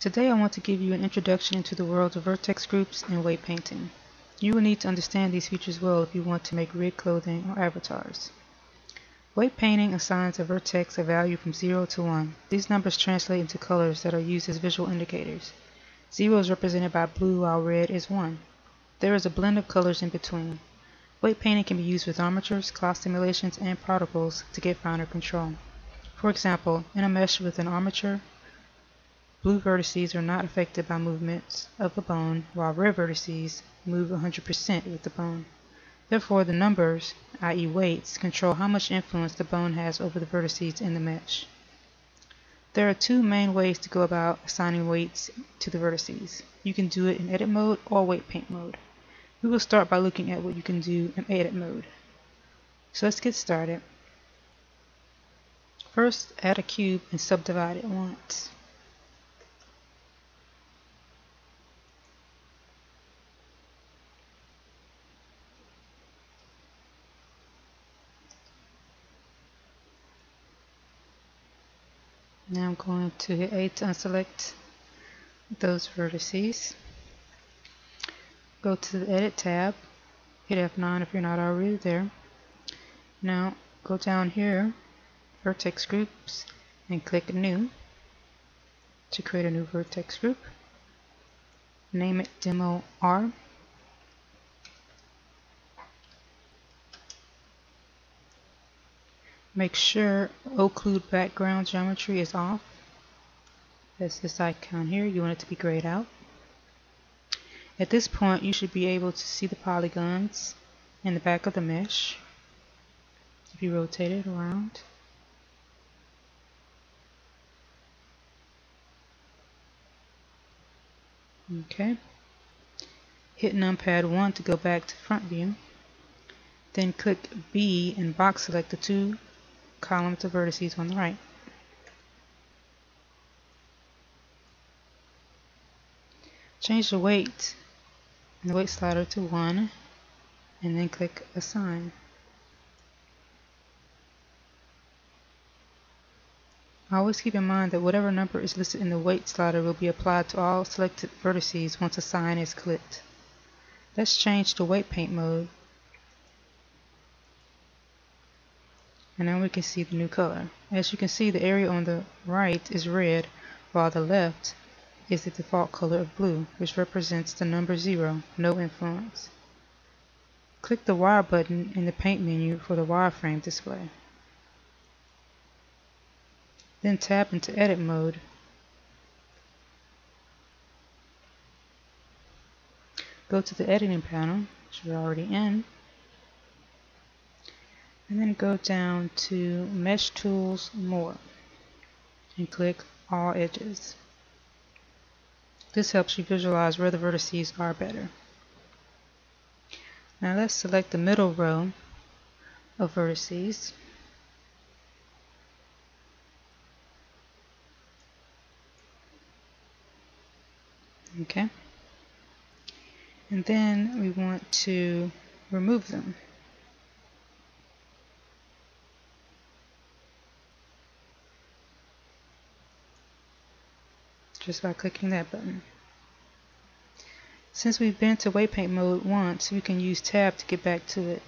Today I want to give you an introduction into the world of vertex groups and weight painting. You will need to understand these features well if you want to make rig clothing or avatars. Weight painting assigns a vertex a value from 0 to 1. These numbers translate into colors that are used as visual indicators. 0 is represented by blue while red is 1. There is a blend of colors in between. Weight painting can be used with armatures, cloth simulations, and particles to get finer control. For example, in a mesh with an armature, blue vertices are not affected by movements of the bone, while red vertices move 100% with the bone. Therefore, the numbers, i.e. weights, control how much influence the bone has over the vertices in the mesh. There are two main ways to go about assigning weights to the vertices. You can do it in edit mode or weight paint mode. We will start by looking at what you can do in edit mode. So let's get started. First, add a cube and subdivide it once. Now I'm going to hit A to unselect those vertices. Go to the Edit tab, hit F9 if you're not already there. Now go down here, Vertex Groups, and click New to create a new vertex group. Name it Demo R. Make sure Occlude Background Geometry is off. That's this icon here. You want it to be grayed out. At this point, you should be able to see the polygons in the back of the mesh if you rotate it around. Okay. Hit numpad 1 to go back to front view. Then click B and box select the two columns of vertices on the right. Change the weight in the weight slider to 1 and then click Assign. Always keep in mind that whatever number is listed in the weight slider will be applied to all selected vertices once Assign is clicked. Let's change to weight paint mode. And now we can see the new color. As you can see, the area on the right is red, while the left is the default color of blue, which represents the number 0, no influence. Click the wire button in the paint menu for the wireframe display. Then tap into edit mode. Go to the editing panel, which we're already in. And then go down to Mesh Tools, More, and click All Edges. This helps you visualize where the vertices are better. Now let's select the middle row of vertices. Okay. And then we want to remove them. Just by clicking that button. Since we've been to weight paint mode once, we can use tab to get back to it.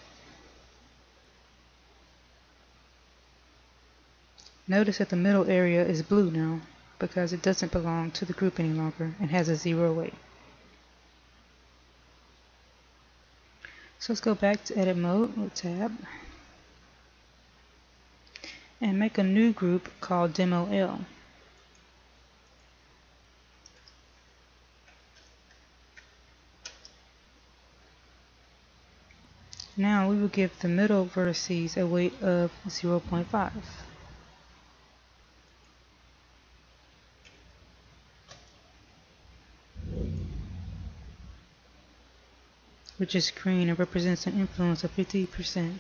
Notice that the middle area is blue now because it doesn't belong to the group any longer and has a 0 weight. So let's go back to edit mode with tab and make a new group called Demo L. Now we will give the middle vertices a weight of 0.5. Which is green and represents an influence of 50%.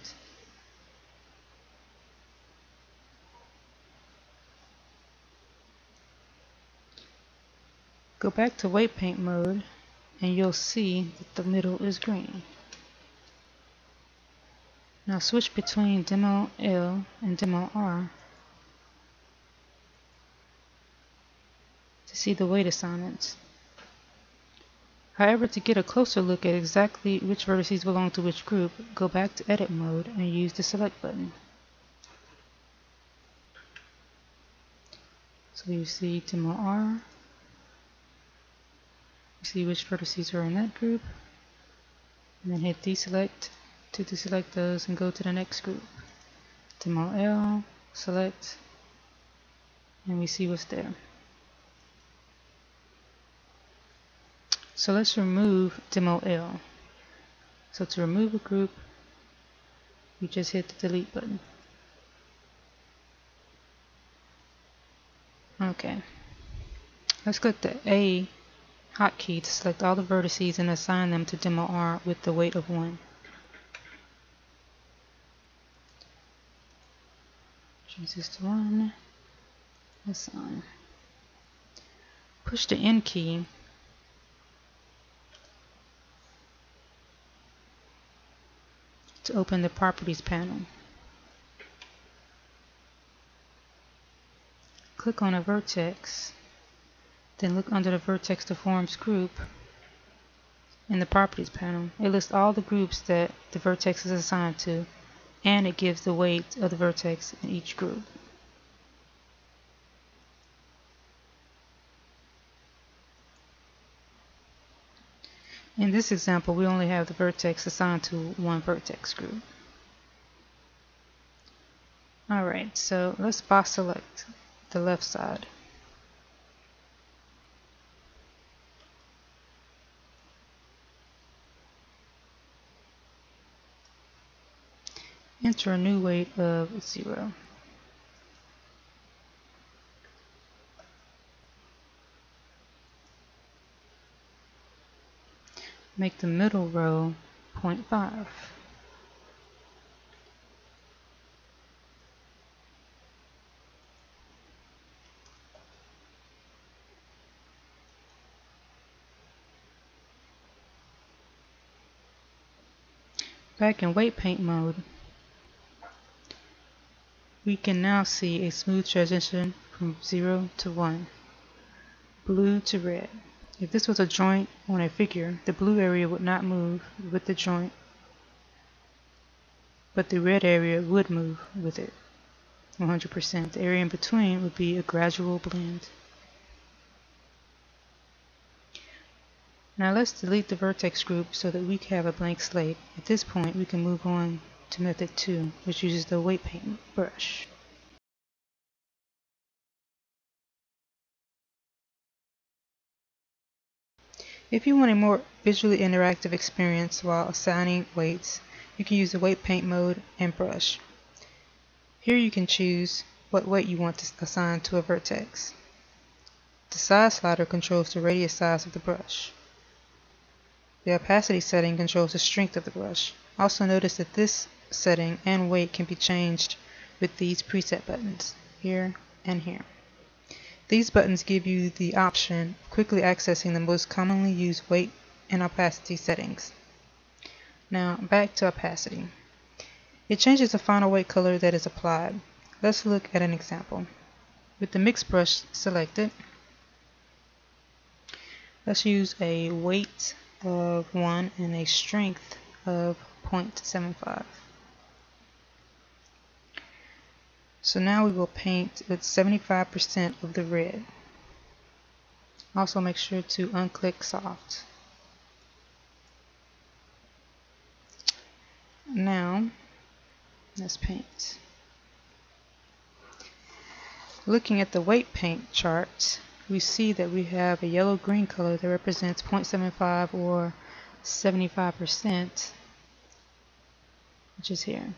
Go back to weight paint mode and you'll see that the middle is green. Now switch between Demo L and Demo R to see the weight assignments. However, to get a closer look at exactly which vertices belong to which group, go back to Edit mode and use the Select button. So you see Demo R, you see which vertices are in that group, and then hit Deselect to deselect those and go to the next group. Demo L, select, and we see what's there. So let's remove Demo L. So to remove a group, you just hit the delete button. Okay. Let's click the A hotkey to select all the vertices and assign them to Demo R with the weight of 1. Change this to 1. Assign. Push the N key to open the Properties panel. Click on a vertex, then look under the Vertex Deforms group in the Properties panel. It lists all the groups that the vertex is assigned to, and it gives the weight of the vertex in each group. In this example, we only have the vertex assigned to one vertex group. Alright, so let's box select the left side. Enter a new weight of 0. Make the middle row 0.5. Back in weight paint mode, we can now see a smooth transition from 0 to 1, blue to red. If this was a joint on a figure, the blue area would not move with the joint, but the red area would move with it 100%. The area in between would be a gradual blend. Now let's delete the vertex group so that we can have a blank slate. At this point, we can move on to method 2, which uses the weight paint brush. If you want a more visually interactive experience while assigning weights, you can use the weight paint mode and brush. Here you can choose what weight you want to assign to a vertex. The size slider controls the radius size of the brush. The opacity setting controls the strength of the brush. Also notice that this setting and weight can be changed with these preset buttons, here and here. These buttons give you the option of quickly accessing the most commonly used weight and opacity settings. Now back to opacity. It changes the final weight color that is applied. Let's look at an example. With the mix brush selected, let's use a weight of 1 and a strength of 0.75. So now we will paint with 75% of the red. Also make sure to unclick soft. Now let's paint. Looking at the weight paint chart, we see that we have a yellow-green color that represents 0.75 or 75%, which is here.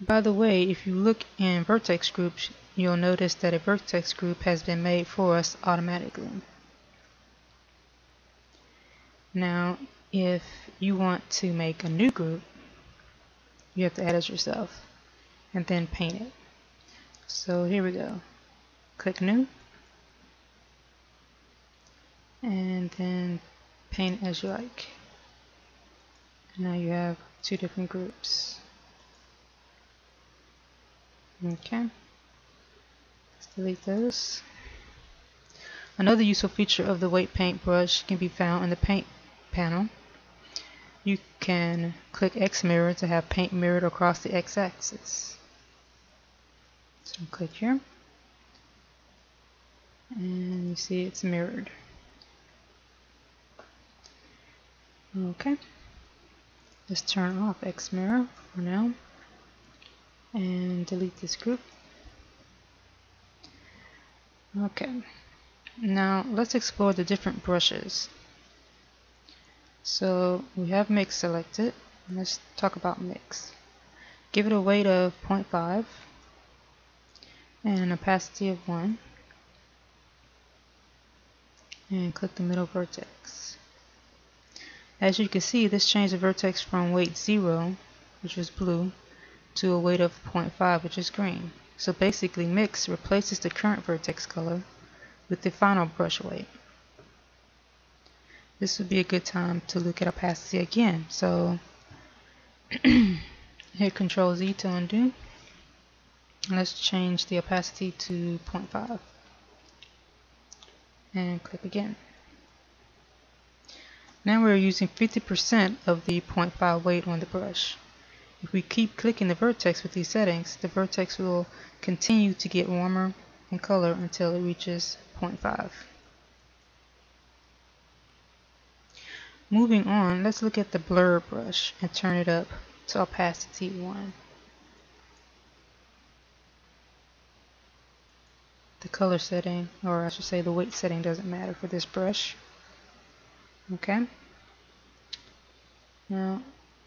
By the way, if you look in vertex groups, you'll notice that a vertex group has been made for us automatically. Now, if you want to make a new group, you have to add it yourself and then paint it. So here we go. Click New, and then paint it as you like. And now you have 2 different groups. Okay. Delete those. Another useful feature of the weight paint brush can be found in the paint panel. You can click X mirror to have paint mirrored across the X-axis. So click here, and you see it's mirrored. Okay, let's turn off X mirror for now and delete this group. Okay, now let's explore the different brushes. So we have mix selected. Let's talk about mix. Give it a weight of 0.5 and an opacity of 1, and click the middle vertex. As you can see, this changed the vertex from weight 0, which was blue, to a weight of 0.5, which is green. So basically, mix replaces the current vertex color with the final brush weight. This would be a good time to look at opacity again. So hit Control Z to undo. And let's change the opacity to 0.5 and click again. Now we're using 50% of the 0.5 weight on the brush. If we keep clicking the vertex with these settings, the vertex will continue to get warmer in color until it reaches 0.5. Moving on, let's look at the blur brush and turn it up to opacity 1. The color setting, or I should say the weight setting, doesn't matter for this brush. Okay. Now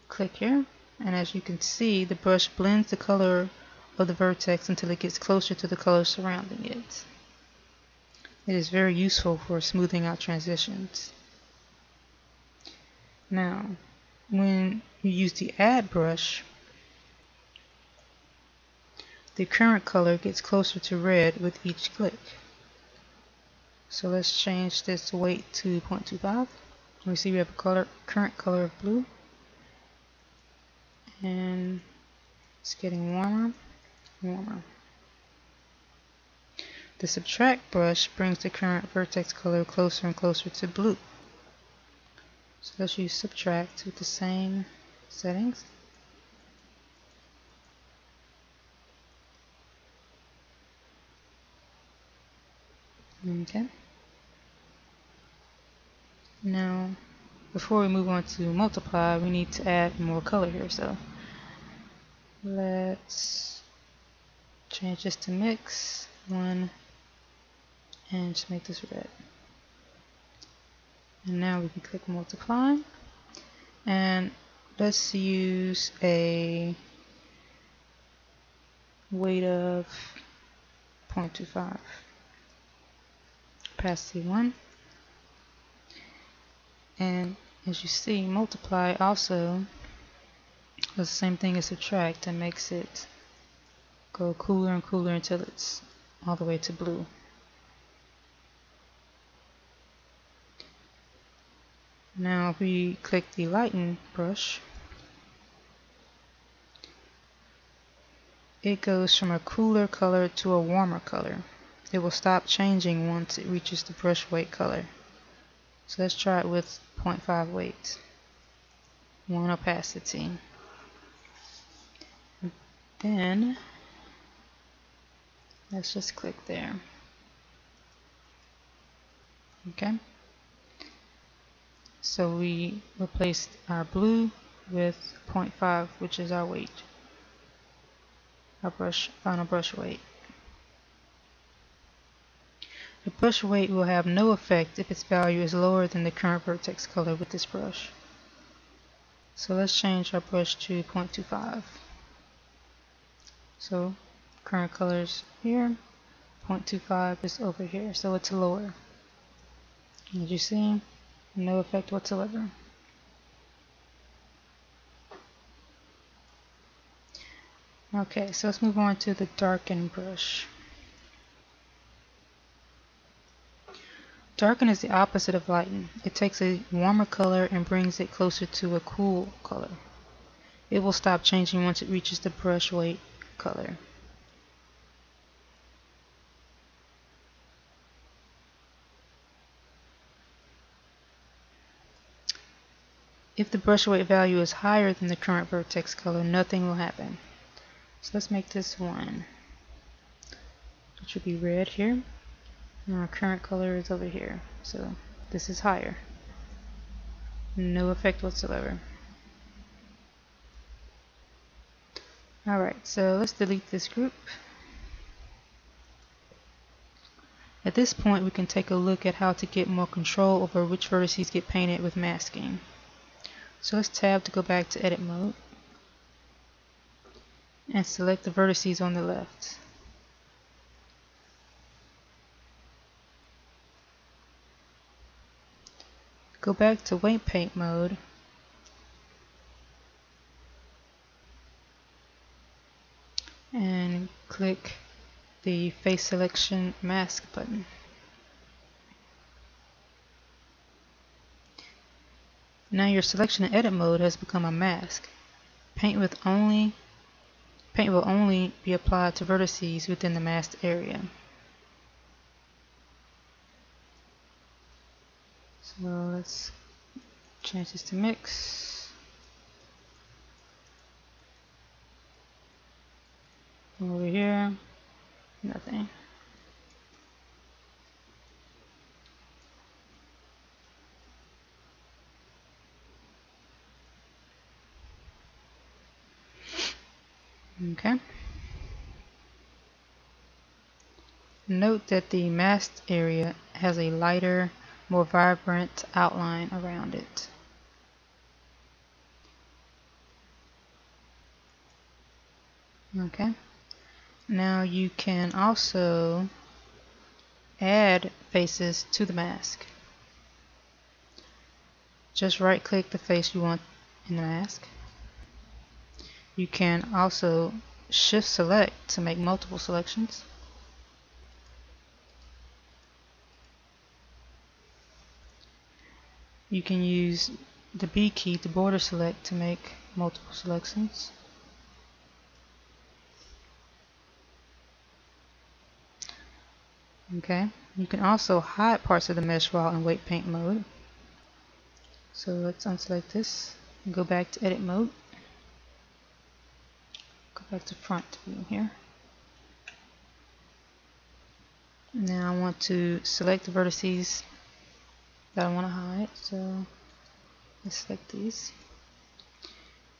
click here, and as you can see, the brush blends the color of the vertex until it gets closer to the color surrounding it. It is very useful for smoothing out transitions. Now, when you use the add brush, the current color gets closer to red with each click. So let's change this weight to 0.25. We see we have a current color of blue, and it's getting warmer, warmer. The subtract brush brings the current vertex color closer and closer to blue. So let's use subtract with the same settings. Okay. Now, before we move on to multiply, we need to add more color here. So let's change this to mix 1 and just make this red. And now we can click multiply, and let's use a weight of 0.25, opacity 1, and as you see, multiply also does the same thing as subtract and makes it go cooler and cooler until it's all the way to blue. Now if we click the lighten brush, it goes from a cooler color to a warmer color. It will stop changing once it reaches the brush weight color. So let's try it with 0.5 weight, 1 opacity. Then let's just click there. Okay. So we replaced our blue with 0.5, which is our weight, our final brush weight. The brush weight will have no effect if its value is lower than the current vertex color with this brush. So let's change our brush to 0.25. So current colors here, 0.25 is over here, so it's lower. As you see, no effect whatsoever. Okay, so let's move on to the darken brush. Darken is the opposite of lighten. It takes a warmer color and brings it closer to a cool color. It will stop changing once it reaches the brush weight color. If the brush weight value is higher than the current vertex color, nothing will happen. So let's make this 1. It should be red here. And our current color is over here. So this is higher. No effect whatsoever. Alright, so let's delete this group. At this point, we can take a look at how to get more control over which vertices get painted with masking. So let's tab to go back to edit mode and select the vertices on the left. Go back to weight paint mode and click the face selection mask button. Now your selection in edit mode has become a mask. Paint will only be applied to vertices within the masked area. So let's change this to mix. Over here, nothing. Okay. Note that the masked area has a lighter, more vibrant outline around it. Okay. Now you can also add faces to the mask. Just right click the face you want in the mask. You can also shift select to make multiple selections. You can use the B key to border select to make multiple selections. Okay, you can also hide parts of the mesh while in weight paint mode. So let's unselect this and go back to edit mode. Go back to front view here. Now I want to select the vertices that I want to hide. So let's select these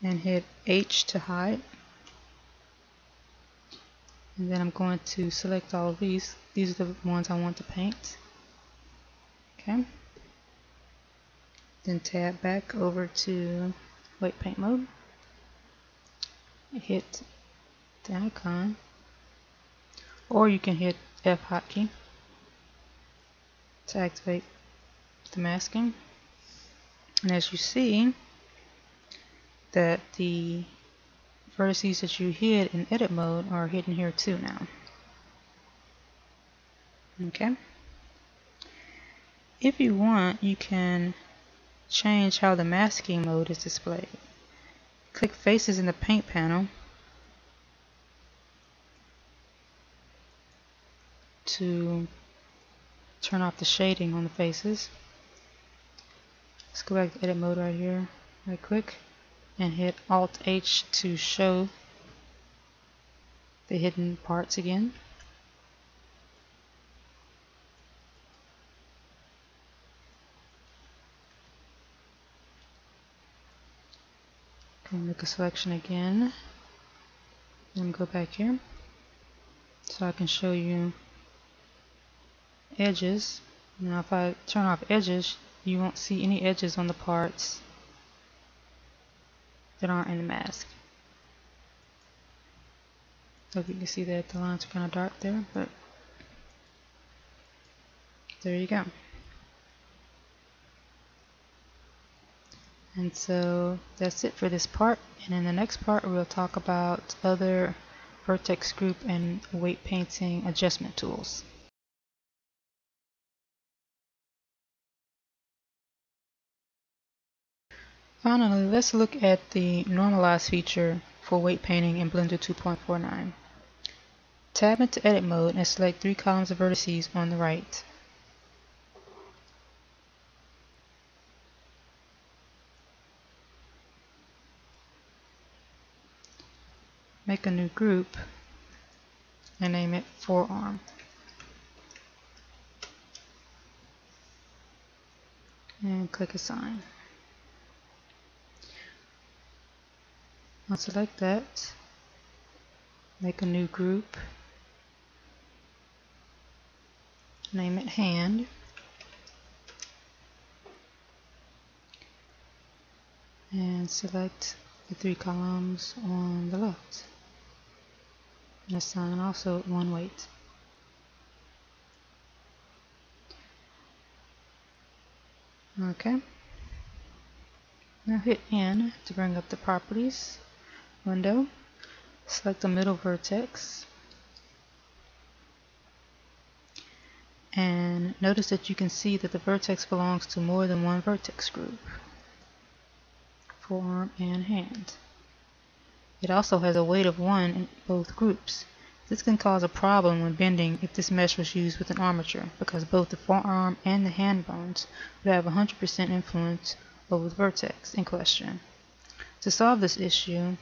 and hit H to hide. And then I'm going to select all of these. These are the ones I want to paint. Okay. Then tab back over to weight paint mode. Hit the icon. Or you can hit F hotkey to activate the masking. And as you see, that the vertices that you hid in edit mode are hidden here too now. Okay. If you want, you can change how the masking mode is displayed. Click faces in the paint panel to turn off the shading on the faces. Let's go back to edit mode right here, right click, and hit Alt H to show the hidden parts again. Can make a selection again and go back here so I can show you edges. Now if I turn off edges, you won't see any edges on the parts that aren't in the mask. So you can see that the lines are kind of dark there, but there you go. And so that's it for this part, and in the next part we'll talk about other vertex group and weight painting adjustment tools. Finally, let's look at the normalize feature for weight painting in Blender 2.49. Tab into edit mode and select 3 columns of vertices on the right. make a new group and name it forearm. And click assign. I'll select that, make a new group, name it hand, and select the 3 columns on the left. And assign also one weight. Okay. Now hit N to bring up the properties window. Select the middle vertex. And notice that you can see that the vertex belongs to more than one vertex group. Forearm and hand. It also has a weight of 1 in both groups. This can cause a problem when bending if this mesh was used with an armature, because both the forearm and the hand bones would have 100% influence over the vertex in question. To solve this issue,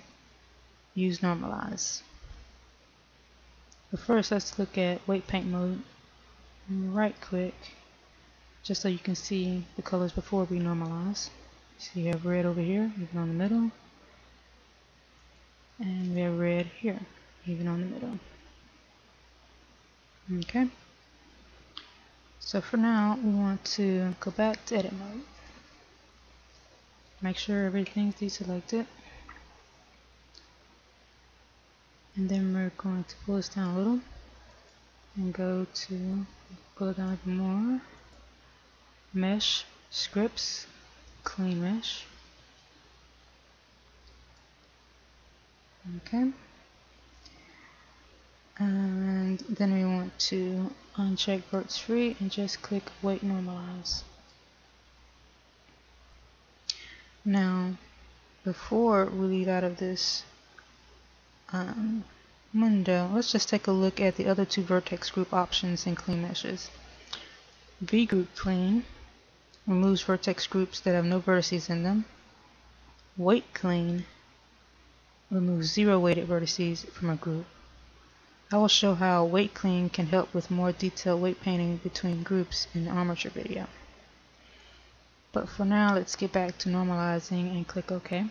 use normalize. But first, let's look at weight paint mode. Right click, just so you can see the colors before we normalize. So you have red over here, even on the middle. And we have red here, even on the middle. Okay. So for now, we want to go back to edit mode. Make sure everything's deselected. And then we're going to pull this down a little and go to pull it down even more. Mesh, scripts, clean mesh. Okay. And then we want to uncheck verts free and just click weight normalize. Now, before we leave out of this window, let's just take a look at the other 2 vertex group options in clean meshes. V group clean removes vertex groups that have no vertices in them. Weight clean removes 0 weighted vertices from a group. I will show how weight clean can help with more detailed weight painting between groups in the armature video. But for now, let's get back to normalizing and click OK.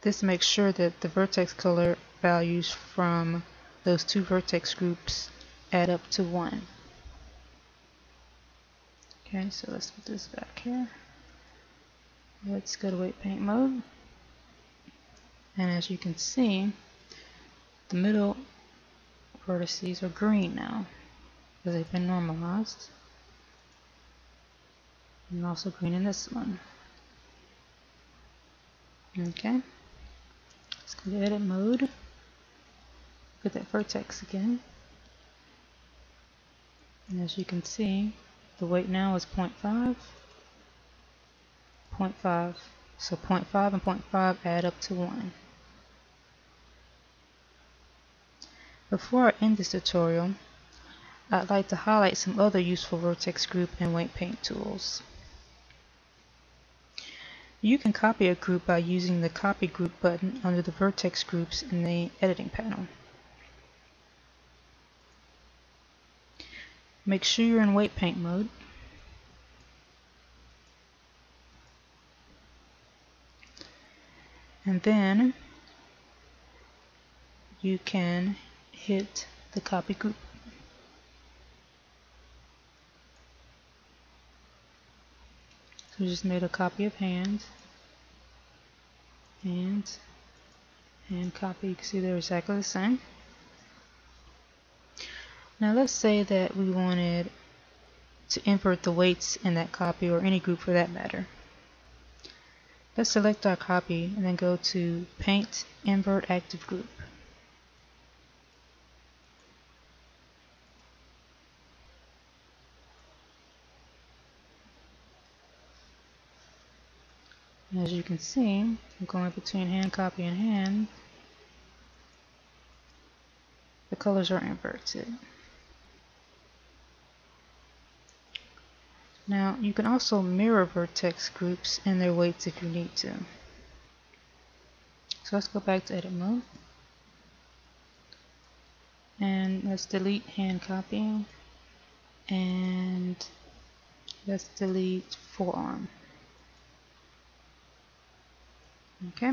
This makes sure that the vertex color values from those 2 vertex groups add up to 1. Okay, so let's put this back here. Let's go to weight paint mode. And as you can see, the middle vertices are green now because they've been normalized. And also green in this one. Okay. Let's go to edit mode. Look at that vertex again. And as you can see, the weight now is 0.5. 0.5. So 0.5 and 0.5 add up to 1. Before I end this tutorial, I'd like to highlight some other useful vertex group and weight paint tools. You can copy a group by using the Copy Group button under the vertex groups in the editing panel. Make sure you're in weight paint mode. And then you can hit the Copy Group. So we just made a copy of hand, and copy. You can see they're exactly the same. Now let's say that we wanted to invert the weights in that copy, or any group for that matter. Let's select our copy and then go to Paint, Invert Active Group. As you can see, I'm going between hand copy and hand. The colors are inverted. Now you can also mirror vertex groups and their weights if you need to. So let's go back to edit mode. And let's delete hand copying. And let's delete forearm. Okay.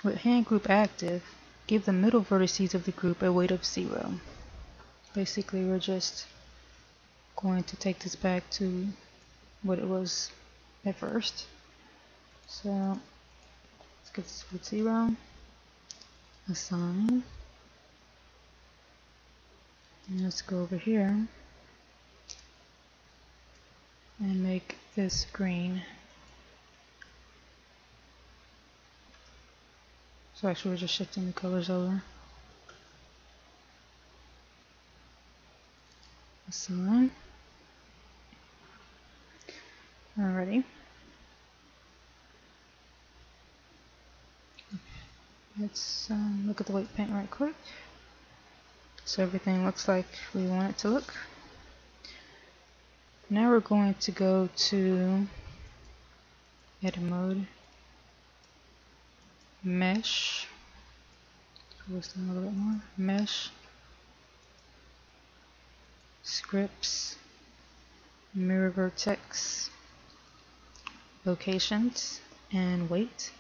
With hand group active, give the middle vertices of the group a weight of 0. Basically, we're just going to take this back to what it was at first. So let's get this with 0. Assign. And let's go over here and make this green. So actually we're just shifting the colors over. Assign. Alrighty. Let's look at the weight paint right quick. So everything looks like we want it to look. Now we're going to go to edit mode, mesh, pull this down a little bit more, mesh, scripts, mirror vertex, locations, and weight.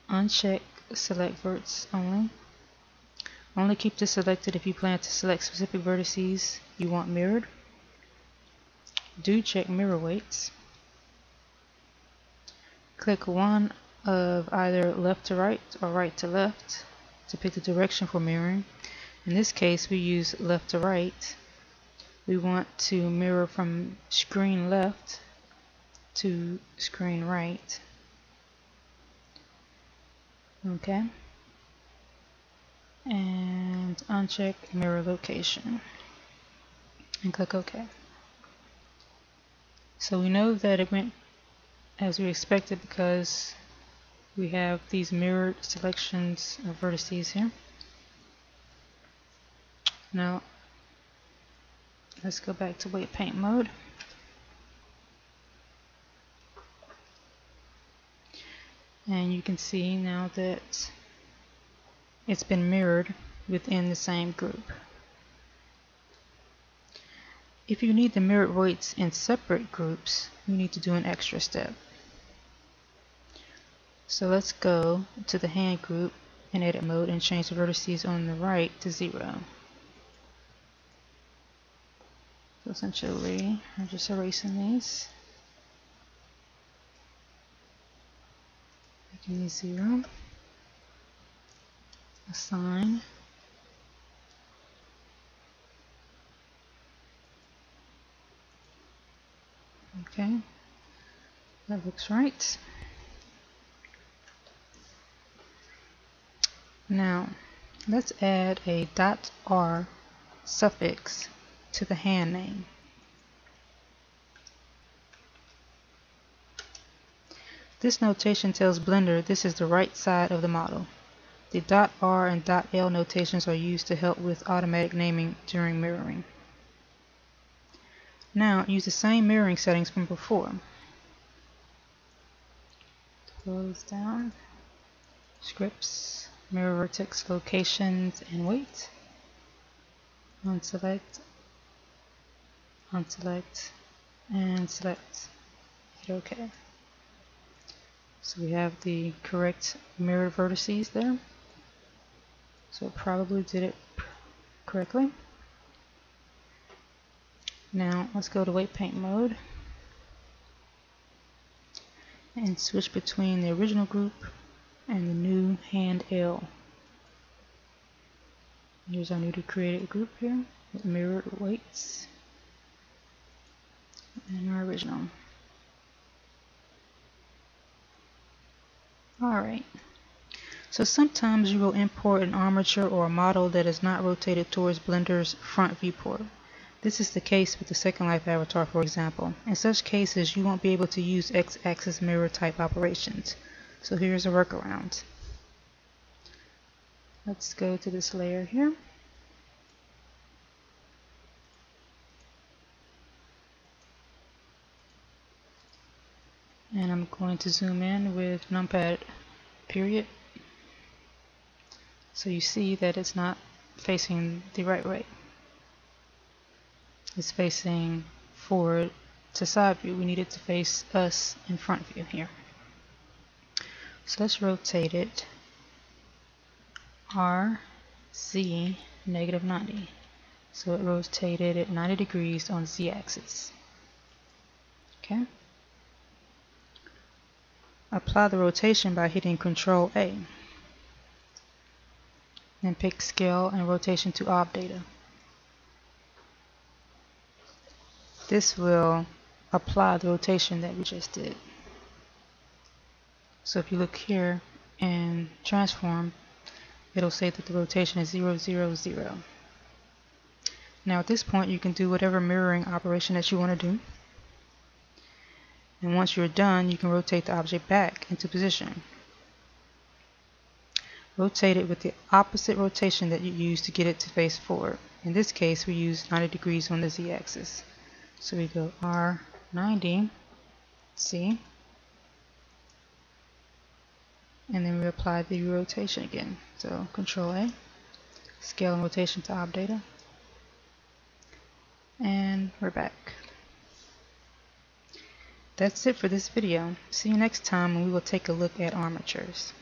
Uncheck select verts only. Only keep this selected if you plan to select specific vertices you want mirrored. Do check mirror weights. Click one of either left to right or right to left to pick the direction for mirroring. In this case, we use left to right. We want to mirror from screen left to screen right. Okay. And uncheck mirror location and click OK. So we know that it went as we expected because we have these mirrored selections of vertices here. Now let's go back to weight paint mode. And you can see now that it's been mirrored within the same group. If you need the mirrored weights in separate groups, you need to do an extra step. So let's go to the hand group in edit mode and change the vertices on the right to 0. So essentially, I'm just erasing these, making these 0. Assign. Okay, that looks right. Now, let's add a .r suffix to the hand name. This notation tells Blender this is the right side of the model. The .r and .l notations are used to help with automatic naming during mirroring. Now, use the same mirroring settings from before. Close down. Scripts, mirror vertex, locations, and weight. Unselect, unselect, and select. Hit OK. So we have the correct mirrored vertices there. So it probably did it correctly. Now let's go to weight paint mode and switch between the original group and the new hand L. Here's our newly created group here with mirrored weights and our original. Alright, so sometimes you will import an armature or a model that is not rotated towards Blender's front viewport. This is the case with the Second Life avatar, for example. In such cases, you won't be able to use X-axis mirror type operations. So here's a workaround. Let's go to this layer here. And I'm going to zoom in with numpad period. So you see that it's not facing the right way. It's facing forward to side view. We need it to face us in front view here. So let's rotate it RZ -90. So it rotated at 90 degrees on Z-axis. Okay. Apply the rotation by hitting Control A. Then pick Scale and Rotation to Ob Data. This will apply the rotation that we just did. So if you look here and transform, it'll say that the rotation is 0, 0, 0. Now at this point you can do whatever mirroring operation that you want to do. And once you're done, you can rotate the object back into position. Rotate it with the opposite rotation that you used to get it to face forward. In this case, we use 90 degrees on the Z-axis. So we go R90, C, and then we apply the rotation again. So Control A, Scale and Rotation to Ob Data, and we're back. That's it for this video. See you next time when we will take a look at armatures.